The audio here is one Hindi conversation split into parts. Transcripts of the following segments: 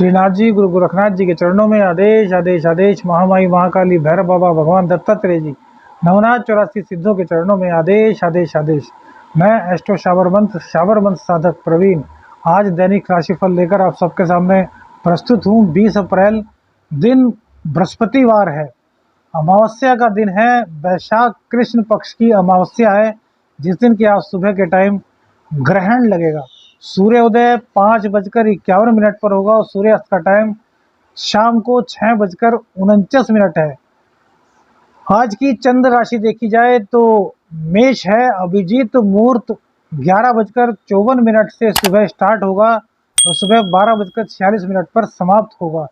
श्रीनाथ जी गुरु गोरखनाथ जी के चरणों में आदेश आदेश आदेश। महामाई महाकाली भैरव बाबा भगवान दत्तात्रेय जी नवनाथ 84 सिद्धों के चरणों में आदेश आदेश आदेश। मैं एस्ट्रो शावरमंथ साधक प्रवीण आज दैनिक राशिफल लेकर आप सबके सामने प्रस्तुत हूँ। 20 अप्रैल दिन बृहस्पतिवार है, अमावस्या का दिन है, वैशाख कृष्ण पक्ष की अमावस्या है, जिस दिन की आज सुबह के टाइम ग्रहण लगेगा। सूर्योदय 5:51 पर होगा और सूर्यास्त का टाइम शाम को 6:49 है। आज की चंद्र राशि देखी जाए तो मेष है। अभिजीत मुहूर्त 11:54 से सुबह स्टार्ट होगा और सुबह 12:46 पर समाप्त होगा।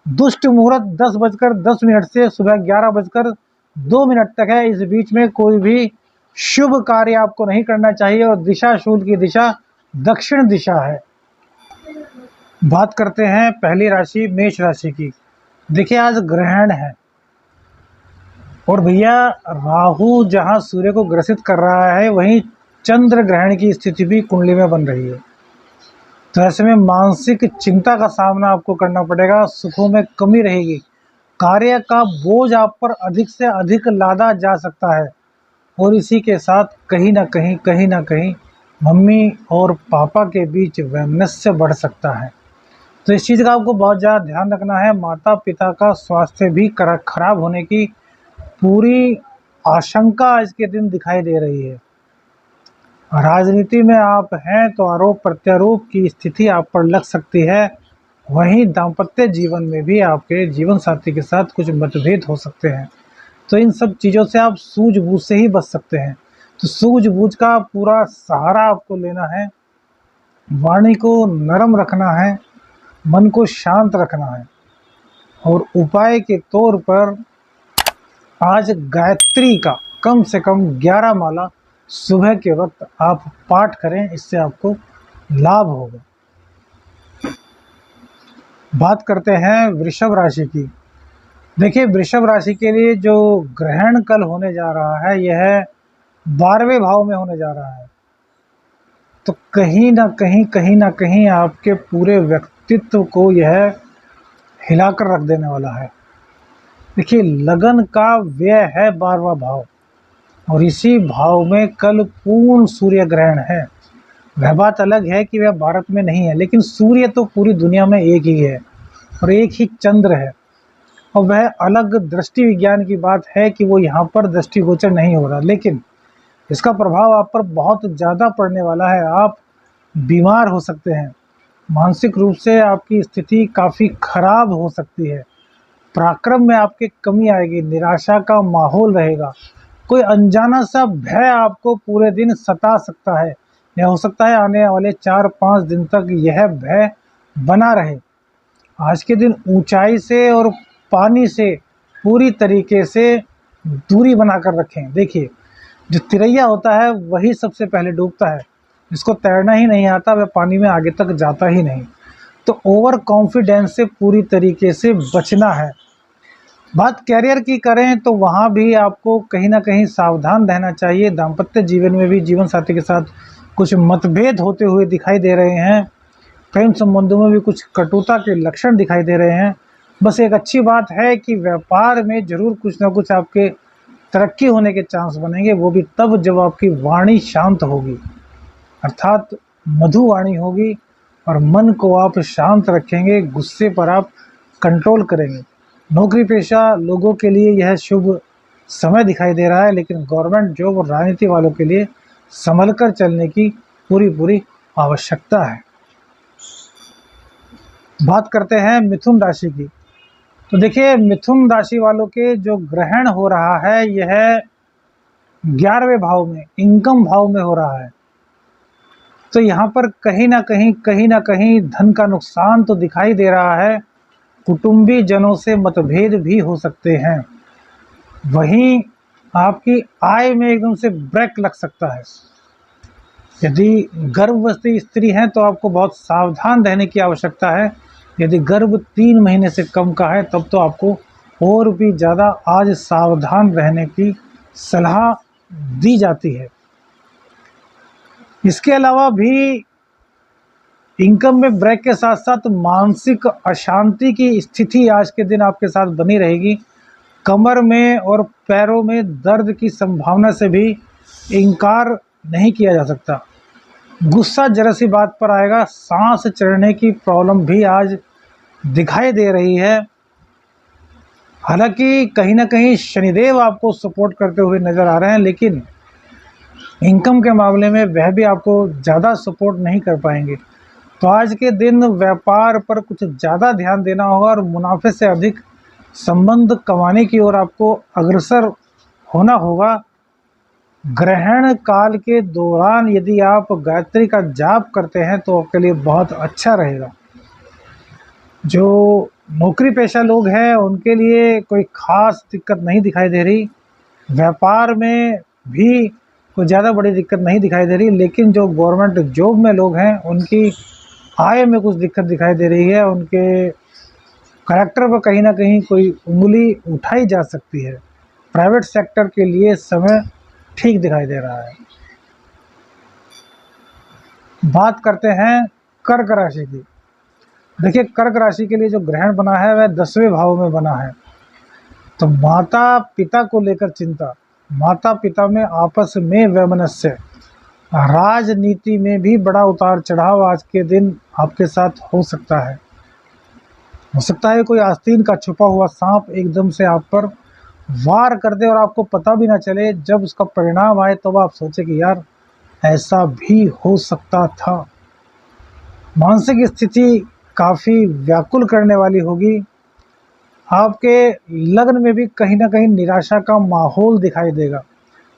दुष्ट मुहूर्त 10:10 से सुबह 11:02 तक है। इस बीच में कोई भी शुभ कार्य आपको नहीं करना चाहिए और दिशा शूल की दिशा दक्षिण दिशा है। बात करते हैं पहली राशि मेष राशि की। देखिए आज ग्रहण है और भैया राहु जहां सूर्य को ग्रसित कर रहा है वहीं चंद्र ग्रहण की स्थिति भी कुंडली में बन रही है। तो ऐसे में मानसिक चिंता का सामना आपको करना पड़ेगा, सुखों में कमी रहेगी, कार्य का बोझ आप पर अधिक से अधिक लादा जा सकता है और इसी के साथ कहीं ना कहीं मम्मी और पापा के बीच वैमनस्य बढ़ सकता है। तो इस चीज़ का आपको बहुत ज़्यादा ध्यान रखना है। माता पिता का स्वास्थ्य भी खराब होने की पूरी आशंका आज के दिन दिखाई दे रही है। राजनीति में आप हैं तो आरोप प्रत्यारोप की स्थिति आप पर लग सकती है। वहीं दाम्पत्य जीवन में भी आपके जीवन साथी के साथ कुछ मतभेद हो सकते हैं। तो इन सब चीज़ों से आप सूझबूझ से ही बच सकते हैं। तो सूझबूझ का पूरा सहारा आपको लेना है, वाणी को नरम रखना है, मन को शांत रखना है और उपाय के तौर पर आज गायत्री का कम से कम 11 माला सुबह के वक्त आप पाठ करें, इससे आपको लाभ होगा। बात करते हैं वृषभ राशि की। देखिए वृषभ राशि के लिए जो ग्रहण कल होने जा रहा है यह 12वें भाव में होने जा रहा है। तो कहीं ना कहीं आपके पूरे व्यक्तित्व को यह हिलाकर रख देने वाला है। देखिए लगन का व्यय है 12वां भाव और इसी भाव में कल पूर्ण सूर्य ग्रहण है। वह बात अलग है कि वह भारत में नहीं है, लेकिन सूर्य तो पूरी दुनिया में एक ही है और एक ही चंद्र है और वह अलग दृष्टि विज्ञान की बात है कि वो यहाँ पर दृष्टिगोचर नहीं हो रहा, लेकिन इसका प्रभाव आप पर बहुत ज़्यादा पड़ने वाला है। आप बीमार हो सकते हैं, मानसिक रूप से आपकी स्थिति काफ़ी खराब हो सकती है, पराक्रम में आपके कमी आएगी, निराशा का माहौल रहेगा, कोई अनजाना सा भय आपको पूरे दिन सता सकता है। यह हो सकता है आने वाले 4-5 दिन तक यह भय बना रहे। आज के दिन ऊंचाई से और पानी से पूरी तरीके से दूरी बनाकर रखें। देखिए जो तिरैया होता है वही सबसे पहले डूबता है, जिसको तैरना ही नहीं आता वह पानी में आगे तक जाता ही नहीं। तो ओवर कॉन्फिडेंस से पूरी तरीके से बचना है। बात कैरियर की करें तो वहाँ भी आपको कहीं ना कहीं सावधान रहना चाहिए। दाम्पत्य जीवन में भी जीवन साथी के साथ कुछ मतभेद होते हुए दिखाई दे रहे हैं। प्रेम संबंधों में भी कुछ कटुता के लक्षण दिखाई दे रहे हैं। बस एक अच्छी बात है कि व्यापार में ज़रूर कुछ ना कुछ आपके तरक्की होने के चांस बनेंगे, वो भी तब जब आपकी वाणी शांत होगी, अर्थात मधु वाणी होगी और मन को आप शांत रखेंगे, गुस्से पर आप कंट्रोल करेंगे। नौकरी पेशा लोगों के लिए यह शुभ समय दिखाई दे रहा है, लेकिन गवर्नमेंट जॉब और राजनीति वालों के लिए संभल कर चलने की पूरी आवश्यकता है। बात करते हैं मिथुन राशि की। तो देखिए मिथुन राशि वालों के जो ग्रहण हो रहा है यह 11वें भाव में इनकम भाव में हो रहा है। तो यहाँ पर कहीं ना कहीं धन का नुकसान तो दिखाई दे रहा है, कुटुंबी जनों से मतभेद भी हो सकते हैं। वहीं आपकी आय में एकदम से ब्रेक लग सकता है। यदि गर्भवती स्त्री हैं तो आपको बहुत सावधान रहने की आवश्यकता है। यदि गर्भ 3 महीने से कम का है तब तो आपको और भी ज़्यादा आज सावधान रहने की सलाह दी जाती है। इसके अलावा भी इनकम में ब्रेक के साथ साथ मानसिक अशांति की स्थिति आज के दिन आपके साथ बनी रहेगी। कमर में और पैरों में दर्द की संभावना से भी इनकार नहीं किया जा सकता। गुस्सा जरा सी बात पर आएगा, सांस चढ़ने की प्रॉब्लम भी आज दिखाई दे रही है। हालांकि कहीं ना कहीं शनिदेव आपको सपोर्ट करते हुए नज़र आ रहे हैं, लेकिन इनकम के मामले में वह भी आपको ज़्यादा सपोर्ट नहीं कर पाएंगे। तो आज के दिन व्यापार पर कुछ ज़्यादा ध्यान देना होगा और मुनाफे से अधिक संबंध कमाने की ओर आपको अग्रसर होना होगा। ग्रहण काल के दौरान यदि आप गायत्री का जाप करते हैं तो आपके लिए बहुत अच्छा रहेगा। जो नौकरी पेशा लोग हैं उनके लिए कोई ख़ास दिक्कत नहीं दिखाई दे रही। व्यापार में भी कोई ज़्यादा बड़ी दिक्कत नहीं दिखाई दे रही, लेकिन जो गवर्नमेंट जॉब में लोग हैं उनकी आय में कुछ दिक्कत दिखाई दे रही है। उनके करैक्टर पर कहीं ना कहीं कोई उंगली उठाई जा सकती है। प्राइवेट सेक्टर के लिए समय ठीक दिखाई दे रहा है। बात करते हैं कर्क राशि की। देखिए, कर्क राशि के लिए जो ग्रहण बना है वह 10वें भाव में बना है। तो माता पिता को लेकर चिंता, माता पिता में आपस में वैमनस्य, राजनीति में भी बड़ा उतार चढ़ाव आज के दिन आपके साथ हो सकता है कोई आस्तीन का छुपा हुआ सांप एकदम से आप पर वार कर दे और आपको पता भी ना चले। जब उसका परिणाम आए तो आप सोचे कि यार ऐसा भी हो सकता था। मानसिक स्थिति काफ़ी व्याकुल करने वाली होगी। आपके लग्न में भी कहीं ना कहीं निराशा का माहौल दिखाई देगा।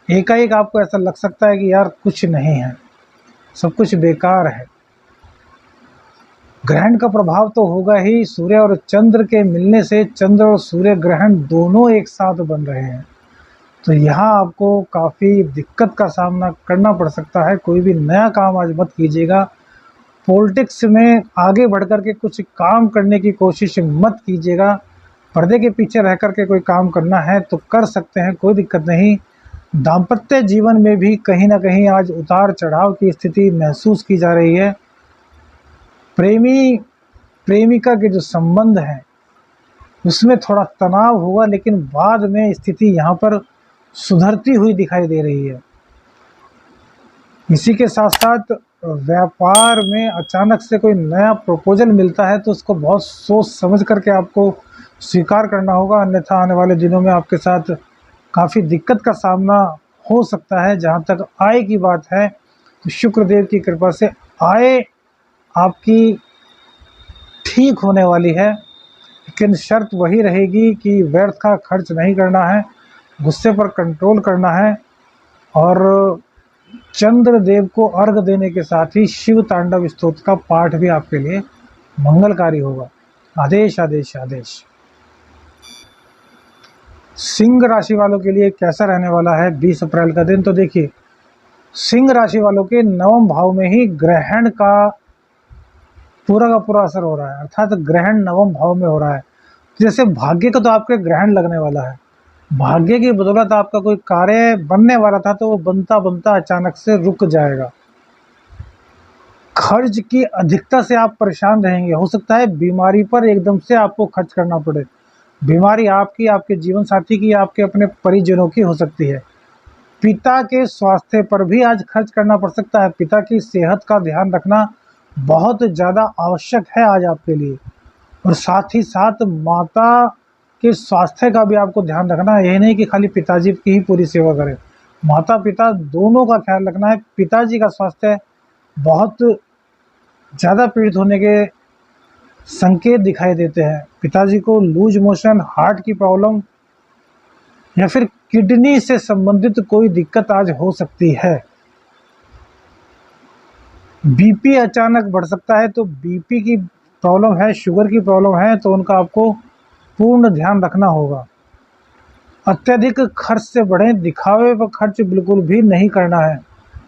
एकाएक आपको ऐसा लग सकता है कि यार कुछ नहीं है, सब कुछ बेकार है। ग्रहण का प्रभाव तो होगा ही। सूर्य और चंद्र के मिलने से चंद्र और सूर्य ग्रहण दोनों एक साथ बन रहे हैं, तो यहाँ आपको काफ़ी दिक्कत का सामना करना पड़ सकता है। कोई भी नया काम आज मत कीजिएगा। पॉलिटिक्स में आगे बढ़ कर के कुछ काम करने की कोशिश मत कीजिएगा। पर्दे के पीछे रह कर के कोई काम करना है तो कर सकते हैं, कोई दिक्कत नहीं। दाम्पत्य जीवन में भी कहीं ना कहीं आज उतार चढ़ाव की स्थिति महसूस की जा रही है। प्रेमी प्रेमिका के जो संबंध हैं उसमें थोड़ा तनाव होगा, लेकिन बाद में स्थिति यहाँ पर सुधरती हुई दिखाई दे रही है। इसी के साथ साथ व्यापार में अचानक से कोई नया प्रपोजल मिलता है तो उसको बहुत सोच समझ करके आपको स्वीकार करना होगा, अन्यथा आने वाले दिनों में आपके साथ काफ़ी दिक्कत का सामना हो सकता है। जहाँ तक आय की बात है तो शुक्रदेव की कृपा से आय आपकी ठीक होने वाली है, लेकिन शर्त वही रहेगी कि व्यर्थ का खर्च नहीं करना है, गुस्से पर कंट्रोल करना है और चंद्र देव को अर्घ देने के साथ ही शिव तांडव स्तोत्र का पाठ भी आपके लिए मंगलकारी होगा। आदेश आदेश आदेश। सिंह राशि वालों के लिए कैसा रहने वाला है 20 अप्रैल का दिन? तो देखिए, सिंह राशि वालों के 9वें भाव में ही ग्रहण का पूरा असर हो रहा है, अर्थात ग्रहण 9वें भाव में हो रहा है। जैसे भाग्य का तो आपके ग्रहण लगने वाला है, भाग्य की बदौलत आपका कोई कार्य बनने वाला था तो वो बनता बनता अचानक से रुक जाएगा। खर्च की अधिकता से आप परेशान रहेंगे। हो सकता है बीमारी पर एकदम से आपको खर्च करना पड़े। बीमारी आपकी, आपके जीवन साथी की, आपके अपने परिजनों की हो सकती है। पिता के स्वास्थ्य पर भी आज खर्च करना पड़ सकता है। पिता की सेहत का ध्यान रखना बहुत ज़्यादा आवश्यक है आज आपके लिए, और साथ ही साथ माता के स्वास्थ्य का भी आपको ध्यान रखना है। यही नहीं कि खाली पिताजी की ही पूरी सेवा करें, माता पिता दोनों का ख्याल रखना है। पिताजी का स्वास्थ्य बहुत ज़्यादा पीड़ित होने के संकेत दिखाई देते हैं। पिताजी को लूज मोशन, हार्ट की प्रॉब्लम या फिर किडनी से संबंधित कोई दिक्कत आज हो सकती है। बीपी अचानक बढ़ सकता है, तो बीपी की प्रॉब्लम है, शुगर की प्रॉब्लम है, तो उनका आपको पूर्ण ध्यान रखना होगा। अत्यधिक खर्च से बढ़ें, दिखावे पर खर्च बिल्कुल भी नहीं करना है।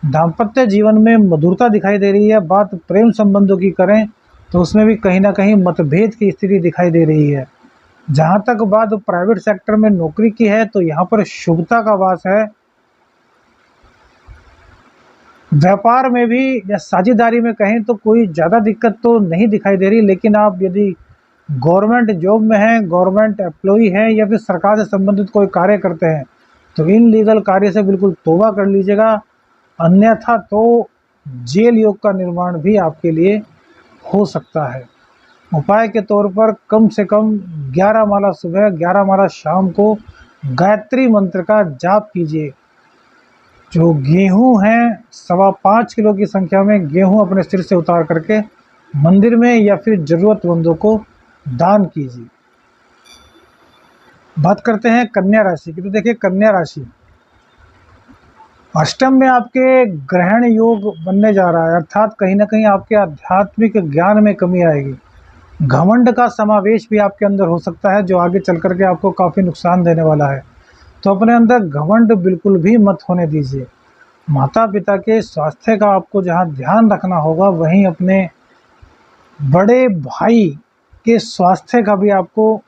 दाम्पत्य जीवन में मधुरता दिखाई दे रही है। बात प्रेम संबंधों की करें तो उसमें भी कहीं ना कहीं मतभेद की स्थिति दिखाई दे रही है। जहाँ तक बात प्राइवेट सेक्टर में नौकरी की है तो यहाँ पर शुभता का वास है। व्यापार में भी या साझेदारी में कहें तो कोई ज़्यादा दिक्कत तो नहीं दिखाई दे रही, लेकिन आप यदि गवर्नमेंट जॉब में हैं, गवर्नमेंट एम्प्लॉई हैं या फिर सरकार से संबंधित कोई कार्य करते हैं, तो इन लीगल कार्य से बिल्कुल तौबा कर लीजिएगा, अन्यथा तो जेल योग का निर्माण भी आपके लिए हो सकता है। उपाय के तौर पर कम से कम 11 माला सुबह, 11 माला शाम को गायत्री मंत्र का जाप कीजिए। जो गेहूं हैं 5.25 किलो की संख्या में गेहूं अपने सिर से उतार करके मंदिर में या फिर ज़रूरतमंदों को दान कीजिए। बात करते हैं कन्या राशि की। तो देखिए, कन्या राशि अष्टम में आपके ग्रहण योग बनने जा रहा है, अर्थात कहीं ना कहीं आपके आध्यात्मिक ज्ञान में कमी आएगी। घमंड का समावेश भी आपके अंदर हो सकता है, जो आगे चल करके आपको काफ़ी नुकसान देने वाला है। तो अपने अंदर घमंड बिल्कुल भी मत होने दीजिए। माता पिता के स्वास्थ्य का आपको जहाँ ध्यान रखना होगा, वहीं अपने बड़े भाई के स्वास्थ्य का भी आपको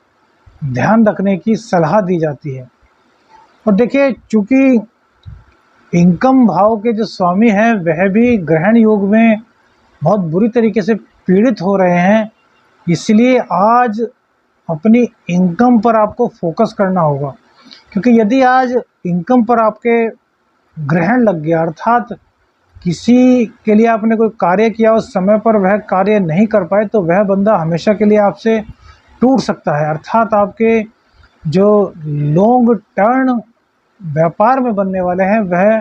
ध्यान रखने की सलाह दी जाती है। और देखिए, चूँकि इनकम भाव के जो स्वामी हैं वह भी ग्रहण योग में बहुत बुरी तरीके से पीड़ित हो रहे हैं, इसलिए आज अपनी इनकम पर आपको फोकस करना होगा। क्योंकि यदि आज इनकम पर आपके ग्रहण लग गया, अर्थात किसी के लिए आपने कोई कार्य किया, उस समय पर वह कार्य नहीं कर पाए, तो वह बंदा हमेशा के लिए आपसे टूट सकता है। अर्थात आपके जो लॉन्ग टर्म व्यापार में बनने वाले हैं वह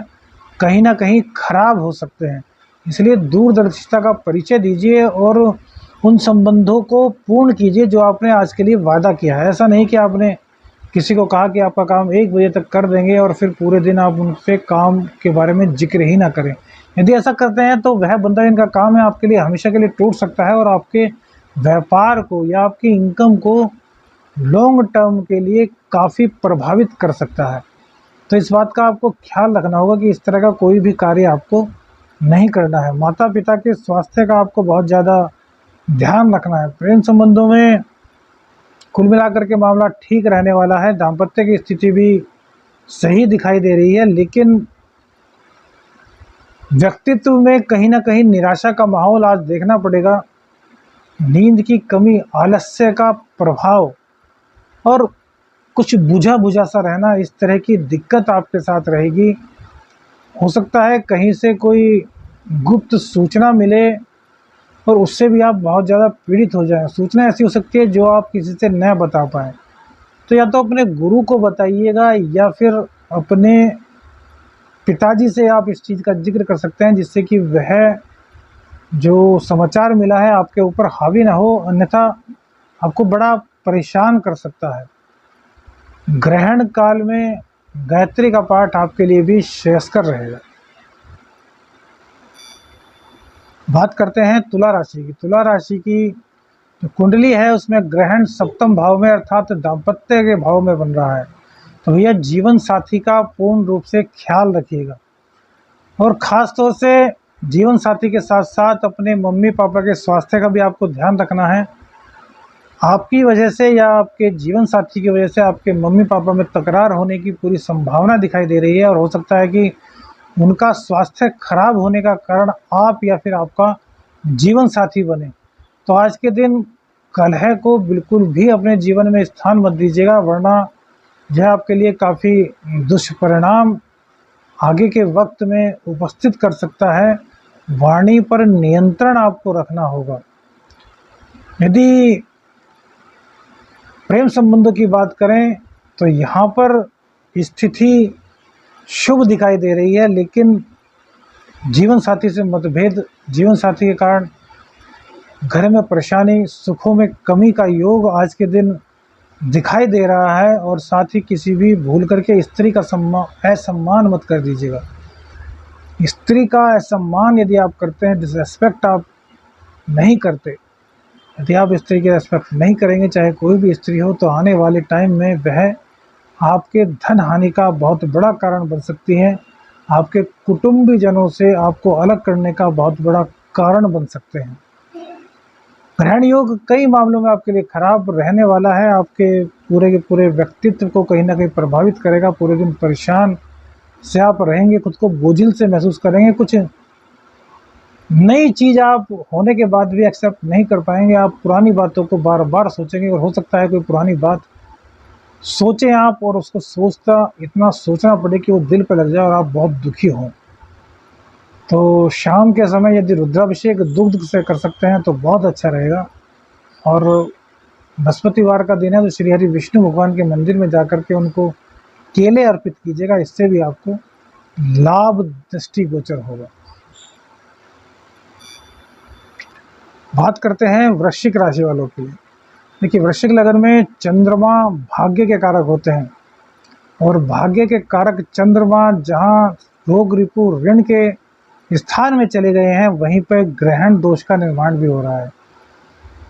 कहीं ना कहीं खराब हो सकते हैं। इसलिए दूरदर्शिता का परिचय दीजिए और उन संबंधों को पूर्ण कीजिए जो आपने आज के लिए वादा किया है। ऐसा नहीं कि आपने किसी को कहा कि आपका काम 1 बजे तक कर देंगे और फिर पूरे दिन आप उनसे काम के बारे में जिक्र ही ना करें। यदि ऐसा करते हैं तो वह बंदा जिनका काम है आपके लिए हमेशा के लिए टूट सकता है और आपके व्यापार को या आपकी इनकम को लॉन्ग टर्म के लिए काफ़ी प्रभावित कर सकता है। तो इस बात का आपको ख्याल रखना होगा कि इस तरह का कोई भी कार्य आपको नहीं करना है। माता पिता के स्वास्थ्य का आपको बहुत ज़्यादा ध्यान रखना है। प्रेम संबंधों में कुल मिलाकर के मामला ठीक रहने वाला है। दाम्पत्य की स्थिति भी सही दिखाई दे रही है, लेकिन व्यक्तित्व में कहीं ना कहीं निराशा का माहौल आज देखना पड़ेगा। नींद की कमी, आलस्य का प्रभाव और कुछ बुझा बुझा सा रहना, इस तरह की दिक्कत आपके साथ रहेगी। हो सकता है कहीं से कोई गुप्त सूचना मिले और उससे भी आप बहुत ज़्यादा पीड़ित हो जाएं। सूचना ऐसी हो सकती है जो आप किसी से न बता पाएँ। तो या तो अपने गुरु को बताइएगा या फिर अपने पिताजी से आप इस चीज़ का जिक्र कर सकते हैं, जिससे कि वह जो समाचार मिला है आपके ऊपर हावी ना हो, अन्यथा आपको बड़ा परेशान कर सकता है। ग्रहण काल में गायत्री का पाठ आपके लिए भी श्रेयस्कर रहेगा। बात करते हैं तुला राशि की। तुला राशि की जो कुंडली है उसमें ग्रहण सप्तम भाव में अर्थात दाम्पत्य के भाव में बन रहा है। तो भैया जीवन साथी का पूर्ण रूप से ख्याल रखिएगा और ख़ास तौर से जीवन साथी के साथ साथ अपने मम्मी पापा के स्वास्थ्य का भी आपको ध्यान रखना है। आपकी वजह से या आपके जीवन साथी की वजह से आपके मम्मी पापा में तकरार होने की पूरी संभावना दिखाई दे रही है और हो सकता है कि उनका स्वास्थ्य खराब होने का कारण आप या फिर आपका जीवन साथी बने। तो आज के दिन कलह को बिल्कुल भी अपने जीवन में स्थान मत दीजिएगा, वरना यह आपके लिए काफ़ी दुष्परिणाम आगे के वक्त में उपस्थित कर सकता है। वाणी पर नियंत्रण आपको रखना होगा। यदि प्रेम संबंधों की बात करें तो यहाँ पर स्थिति शुभ दिखाई दे रही है, लेकिन जीवन साथी से मतभेद, जीवन साथी के कारण घर में परेशानी, सुखों में कमी का योग आज के दिन दिखाई दे रहा है। और साथ ही किसी भी भूल करके स्त्री का असम्मान मत कर दीजिएगा। स्त्री का असम्मान यदि आप करते हैं, डिसरेस्पेक्ट आप नहीं करते, यदि आप स्त्री की रेस्पेक्ट नहीं करेंगे, चाहे कोई भी स्त्री हो, तो आने वाले टाइम में वह आपके धन हानि का बहुत बड़ा कारण बन सकती हैं। आपके कुटुंबीजनों से आपको अलग करने का बहुत बड़ा कारण बन सकते हैं। ग्रहण योग कई मामलों में आपके लिए खराब रहने वाला है। आपके पूरे के पूरे व्यक्तित्व को कहीं ना कहीं प्रभावित करेगा। पूरे दिन परेशान से आप रहेंगे, खुद को बोझिल से महसूस करेंगे, कुछ नई चीज़ आप होने के बाद भी एक्सेप्ट नहीं कर पाएंगे, आप पुरानी बातों को बार बार सोचेंगे और हो सकता है कोई पुरानी बात सोचें आप और उसको इतना सोचना पड़े कि वो दिल पे लग जाए और आप बहुत दुखी हों। तो शाम के समय यदि रुद्राभिषेक दुग्ध से कर सकते हैं तो बहुत अच्छा रहेगा। और बृहस्पतिवार का दिन है तो श्री हरि विष्णु भगवान के मंदिर में जाकर के उनको केले अर्पित कीजिएगा, इससे भी आपको लाभ दृष्टिगोचर होगा। बात करते हैं वृश्चिक राशि वालों की। देखिए, वृश्चिक लगन में चंद्रमा भाग्य के कारक होते हैं और भाग्य के कारक चंद्रमा जहाँ रोग रिपु ऋण के स्थान में चले गए हैं वहीं पर ग्रहण दोष का निर्माण भी हो रहा है।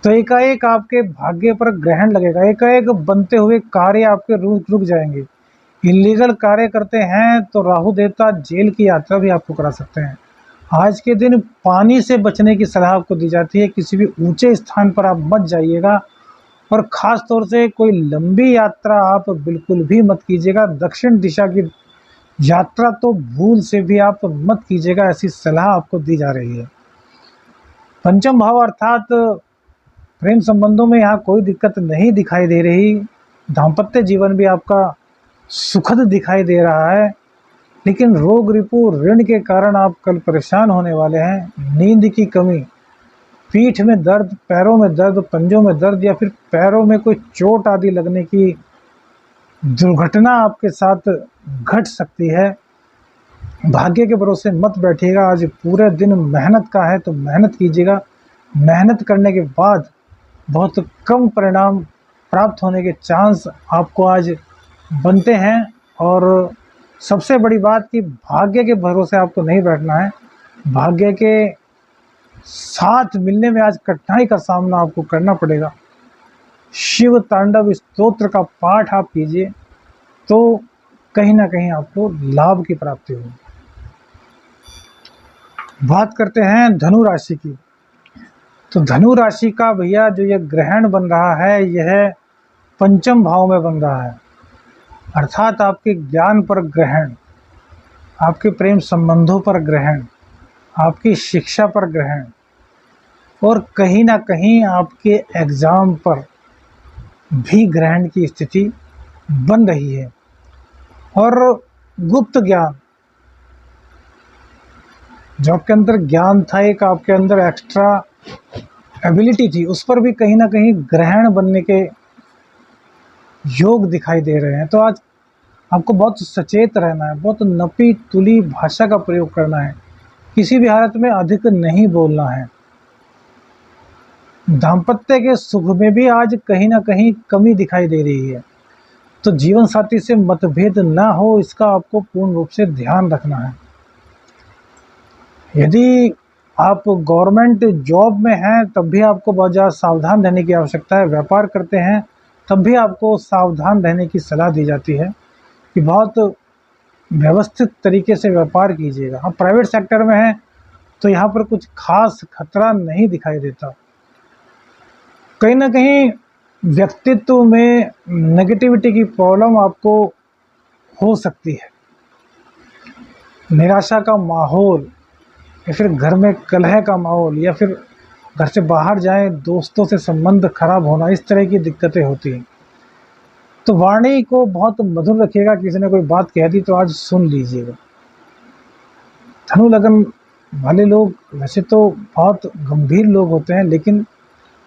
तो एकाएक आपके भाग्य पर ग्रहण लगेगा, एकाएक बनते हुए कार्य आपके रुक जाएंगे। इलीगल कार्य करते हैं तो राहु देवता जेल की यात्रा भी आपको करा सकते हैं। आज के दिन पानी से बचने की सलाह आपको दी जाती है, किसी भी ऊंचे स्थान पर आप मत जाइएगा और ख़ास तौर से कोई लंबी यात्रा आप बिल्कुल भी मत कीजिएगा। दक्षिण दिशा की यात्रा तो भूल से भी आप मत कीजिएगा, ऐसी सलाह आपको दी जा रही है। पंचम भाव अर्थात प्रेम संबंधों में यहाँ कोई दिक्कत नहीं दिखाई दे रही, दाम्पत्य जीवन भी आपका सुखद दिखाई दे रहा है, लेकिन रोग रिपु ऋण के कारण आप कल परेशान होने वाले हैं। नींद की कमी, पीठ में दर्द, पैरों में दर्द, पंजों में दर्द या फिर पैरों में कोई चोट आदि लगने की दुर्घटना आपके साथ घट सकती है। भाग्य के भरोसे मत बैठिएगा, आज पूरे दिन मेहनत का है तो मेहनत कीजिएगा। मेहनत करने के बाद बहुत कम परिणाम प्राप्त होने के चांस आपको आज बनते हैं। और सबसे बड़ी बात कि भाग्य के भरोसे आपको नहीं बैठना है, भाग्य के साथ मिलने में आज कठिनाई का सामना आपको करना पड़ेगा। शिव तांडव स्तोत्र का पाठ आप कीजिए तो कहीं ना कहीं आपको लाभ की प्राप्ति होगी। बात करते हैं धनु राशि की। तो धनु राशि का भैया जो ये ग्रहण बन रहा है यह पंचम भाव में बन रहा है, अर्थात आपके ज्ञान पर ग्रहण, आपके प्रेम संबंधों पर ग्रहण, आपकी शिक्षा पर ग्रहण और कहीं ना कहीं आपके एग्ज़ाम पर भी ग्रहण की स्थिति बन रही है। और गुप्त ज्ञान, जो आपके अंदर ज्ञान था, एक आपके अंदर एक्स्ट्रा एबिलिटी थी, उस पर भी कहीं ना कहीं ग्रहण बनने के योग दिखाई दे रहे हैं। तो आज आपको बहुत सचेत रहना है, बहुत नपी तुली भाषा का प्रयोग करना है, किसी भी हालत में अधिक नहीं बोलना है। दाम्पत्य के सुख में भी आज कहीं ना कहीं कमी दिखाई दे रही है, तो जीवन साथी से मतभेद ना हो इसका आपको पूर्ण रूप से ध्यान रखना है। यदि आप गवर्नमेंट जॉब में हैं तब भी आपको बहुत ज़्यादा सावधान रहने की आवश्यकता है। व्यापार करते हैं तब भी आपको सावधान रहने की सलाह दी जाती है कि बहुत व्यवस्थित तरीके से व्यापार कीजिएगा। आप प्राइवेट सेक्टर में हैं तो यहाँ पर कुछ खास खतरा नहीं दिखाई देता। कहीं ना कहीं व्यक्तित्व में नेगेटिविटी की प्रॉब्लम आपको हो सकती है, निराशा का माहौल या फिर घर में कलह का माहौल या फिर घर से बाहर जाएं दोस्तों से संबंध खराब होना, इस तरह की दिक्कतें होती हैं। तो वाणी को बहुत मधुर रखिएगा, किसी ने कोई बात कह दी तो आज सुन लीजिएगा। धनु लगन वाले लोग वैसे तो बहुत गंभीर लोग होते हैं, लेकिन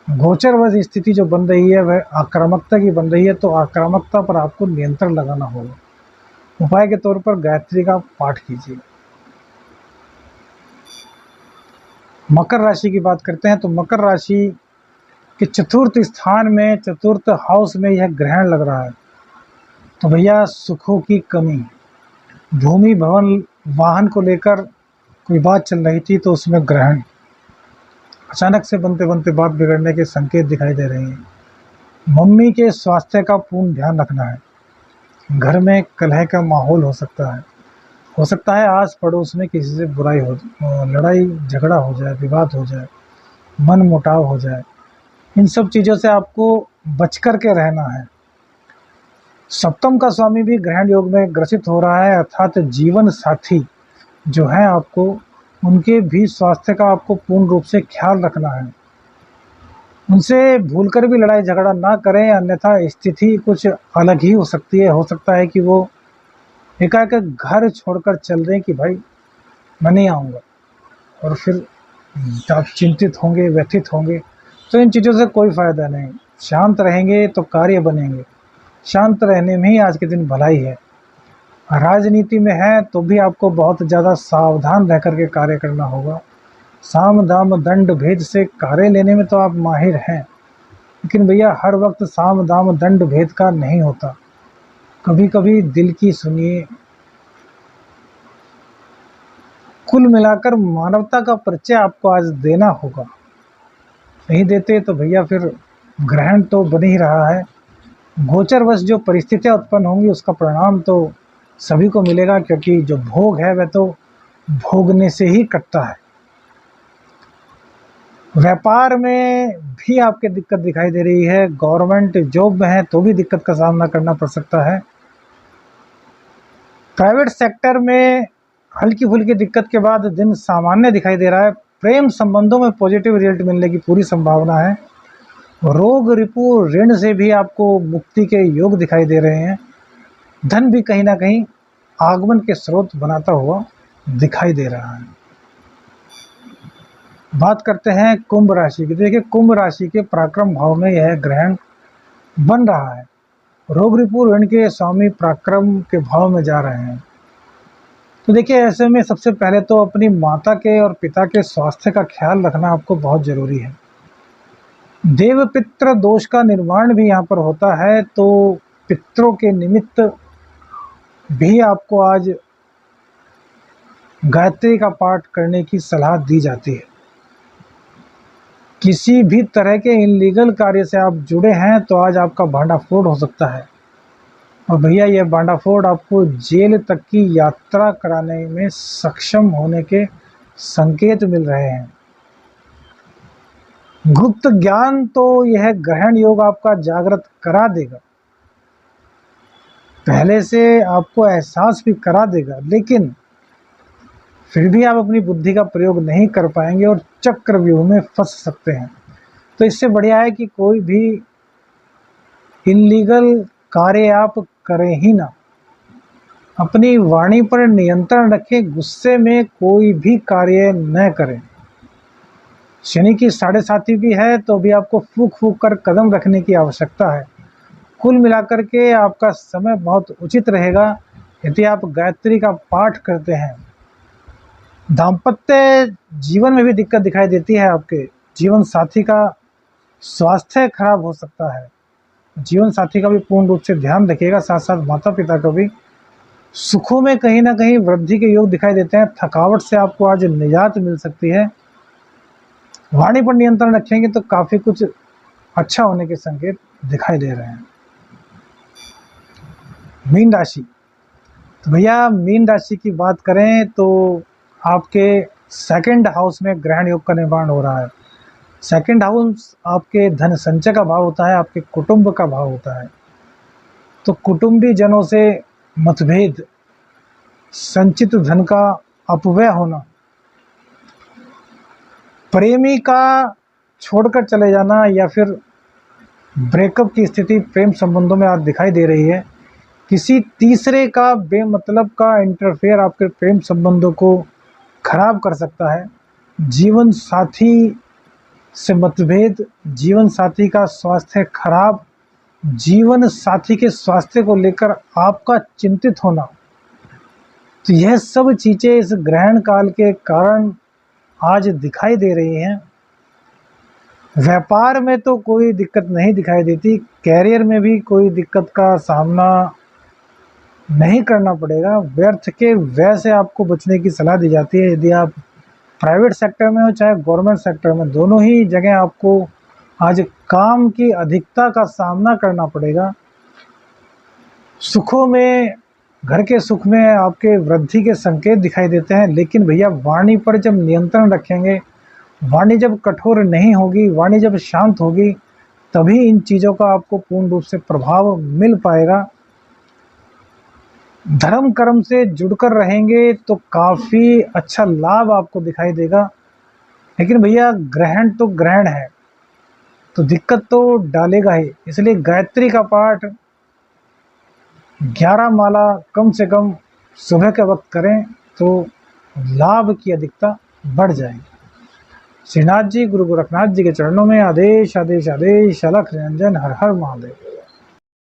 गोचरवश स्थिति जो बन रही है वह आक्रामकता की बन रही है, तो आक्रामकता पर आपको नियंत्रण लगाना होगा। उपाय के तौर पर गायत्री का पाठ कीजिए। मकर राशि की बात करते हैं तो मकर राशि के चतुर्थ स्थान में, चतुर्थ हाउस में यह ग्रहण लग रहा है। तो भैया सुखों की कमी, भूमि भवन वाहन को लेकर कोई बात चल रही थी तो उसमें ग्रहण, अचानक से बनते बनते बात बिगड़ने के संकेत दिखाई दे रहे हैं। मम्मी के स्वास्थ्य का पूर्ण ध्यान रखना है। घर में कलह का माहौल हो सकता है आस पड़ोस में किसी से बुराई हो, लड़ाई झगड़ा हो जाए, विवाद हो जाए, मन मुटाव हो जाए। इन सब चीज़ों से आपको बच कर के रहना है। सप्तम का स्वामी भी ग्रहण योग में ग्रसित हो रहा है, अर्थात जीवन साथी जो है आपको उनके भी स्वास्थ्य का आपको पूर्ण रूप से ख्याल रखना है। उनसे भूलकर भी लड़ाई झगड़ा ना करें, अन्यथा स्थिति कुछ अलग ही हो सकती है। हो सकता है कि वो एकाएक घर छोड़कर चल दें कि भाई मैं नहीं आऊँगा, और फिर आप चिंतित होंगे, व्यथित होंगे। तो इन चीज़ों से कोई फ़ायदा नहीं। शांत रहेंगे तो कार्य बनेंगे। शांत रहने में ही आज के दिन भलाई है। राजनीति में है तो भी आपको बहुत ज़्यादा सावधान रह कर के कार्य करना होगा। साम दाम दंड भेद से कार्य लेने में तो आप माहिर हैं, लेकिन भैया हर वक्त साम दाम दंड भेद का नहीं होता। कभी कभी दिल की सुनिए। कुल मिलाकर मानवता का परिचय आपको आज देना होगा। नहीं देते तो भैया फिर ग्रहण तो बन ही रहा है। गोचरवश जो परिस्थितियां उत्पन्न होंगी उसका परिणाम तो सभी को मिलेगा, क्योंकि जो भोग है वह तो भोगने से ही कटता है। व्यापार में भी आपके दिक्कत दिखाई दे रही है। गवर्नमेंट जॉब में है तो भी दिक्कत का सामना करना पड़ सकता है। प्राइवेट सेक्टर में हल्की फुल्की दिक्कत के बाद दिन सामान्य दिखाई दे रहा है। प्रेम संबंधों में पॉजिटिव रिजल्ट मिलने की पूरी संभावना है। रोग रिपु ऋण से भी आपको मुक्ति के योग दिखाई दे रहे हैं। धन भी कहीं ना कहीं आगमन के स्रोत बनाता हुआ दिखाई दे रहा है। बात करते हैं कुंभ राशि की। देखिए कुंभ राशि के पराक्रम भाव में यह ग्रहण बन रहा है। रोग रिपु ऋण के स्वामी पराक्रम के भाव में जा रहे हैं। तो देखिए ऐसे में सबसे पहले तो अपनी माता के और पिता के स्वास्थ्य का ख्याल रखना आपको बहुत जरूरी है। देव पितृ दोष का निर्माण भी यहाँ पर होता है, तो पितरों के निमित्त भी आपको आज गायत्री का पाठ करने की सलाह दी जाती है। किसी भी तरह के इनलीगल कार्य से आप जुड़े हैं तो आज आपका भांडाफोड़ हो सकता है, और भैया यह भांडाफोड़ आपको जेल तक की यात्रा कराने में सक्षम होने के संकेत मिल रहे हैं। गुप्त ज्ञान तो यह ग्रहण योग आपका जागृत करा देगा, पहले से आपको एहसास भी करा देगा, लेकिन फिर भी आप अपनी बुद्धि का प्रयोग नहीं कर पाएंगे और चक्रव्यूह में फंस सकते हैं। तो इससे बढ़िया है कि कोई भी इल्लीगल कार्य आप करें ही ना। अपनी वाणी पर नियंत्रण रखें, गुस्से में कोई भी कार्य न करें। शनि की 7.5 भी है तो भी आपको फूक फूक कर कदम रखने की आवश्यकता है। कुल मिलाकर के आपका समय बहुत उचित रहेगा यदि आप गायत्री का पाठ करते हैं। दाम्पत्य जीवन में भी दिक्कत दिखाई देती है। आपके जीवन साथी का स्वास्थ्य खराब हो सकता है। जीवन साथी का भी पूर्ण रूप से ध्यान रखिएगा, साथ साथ माता पिता का भी। सुखों में कहीं ना कहीं वृद्धि के योग दिखाई देते हैं। थकावट से आपको आज निजात मिल सकती है। वाणी पर नियंत्रण रखेंगे तो काफ़ी कुछ अच्छा होने के संकेत दिखाई दे रहे हैं। मीन राशि, तो भैया मीन राशि की बात करें तो आपके सेकंड हाउस में ग्रहण योग का निर्माण हो रहा है। सेकंड हाउस आपके धन संचय का भाव होता है, आपके कुटुंब का भाव होता है। तो कुटुंबी जनों से मतभेद, संचित धन का अपव्यय होना, प्रेमी का छोड़कर चले जाना या फिर ब्रेकअप की स्थिति प्रेम संबंधों में आज दिखाई दे रही है। किसी तीसरे का बेमतलब का इंटरफेयर आपके प्रेम संबंधों को खराब कर सकता है। जीवन साथी से मतभेद, जीवन साथी का स्वास्थ्य खराब, जीवन साथी के स्वास्थ्य को लेकर आपका चिंतित होना, तो यह सब चीज़ें इस ग्रहण काल के कारण आज दिखाई दे रही हैं। व्यापार में तो कोई दिक्कत नहीं दिखाई देती, कैरियर में भी कोई दिक्कत का सामना नहीं करना पड़ेगा। व्यर्थ के व्यय से आपको बचने की सलाह दी जाती है। यदि आप प्राइवेट सेक्टर में हो चाहे गवर्नमेंट सेक्टर में, दोनों ही जगह आपको आज काम की अधिकता का सामना करना पड़ेगा। सुखों में, घर के सुख में आपके वृद्धि के संकेत दिखाई देते हैं, लेकिन भैया वाणी पर जब नियंत्रण रखेंगे, वाणी जब कठोर नहीं होगी, वाणी जब शांत होगी, तभी इन चीज़ों का आपको पूर्ण रूप से प्रभाव मिल पाएगा। धर्म कर्म से जुड़कर रहेंगे तो काफ़ी अच्छा लाभ आपको दिखाई देगा। लेकिन भैया ग्रहण तो ग्रहण है, तो दिक्कत तो डालेगा ही। इसलिए गायत्री का पाठ 11 माला कम से कम सुबह के वक्त करें तो लाभ की अधिकता बढ़ जाएगी। श्रीनाथ जी, गुरु गोरखनाथ जी के चरणों में आदेश आदेश आदेश। अलख निरंजन, हर हर महादेव।